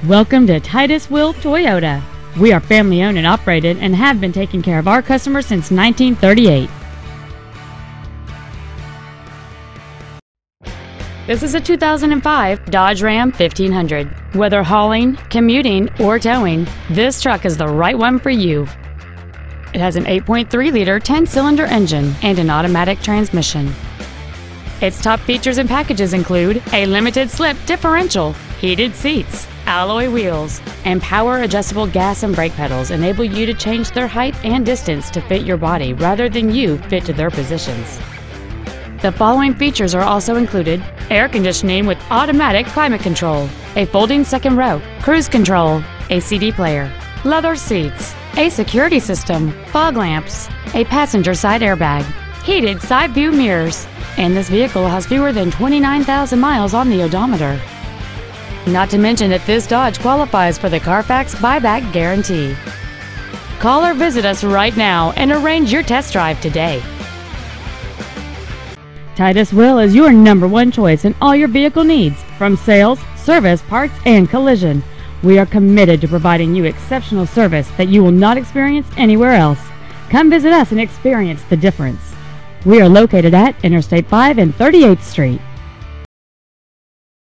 Welcome to Titus Will Toyota. We are family owned and operated and have been taking care of our customers since 1938. This is a 2005 Dodge Ram 1500. Whether hauling, commuting, or towing, this truck is the right one for you. It has an 8.3-liter 10-cylinder engine and an automatic transmission. Its top features and packages include a limited slip differential, heated seats, alloy wheels, and power-adjustable gas and brake pedals enable you to change their height and distance to fit your body rather than you fit to their positions. The following features are also included: air conditioning with automatic climate control, a folding second row, cruise control, a CD player, leather seats, a security system, fog lamps, a passenger side airbag, heated side view mirrors, and this vehicle has fewer than 29,000 miles on the odometer. Not to mention that this Dodge qualifies for the Carfax buyback guarantee. Call or visit us right now and arrange your test drive today. Titus Will is your #1 choice in all your vehicle needs, from sales, service, parts, and collision. We are committed to providing you exceptional service that you will not experience anywhere else. Come visit us and experience the difference. We are located at Interstate 5 and 38th Street.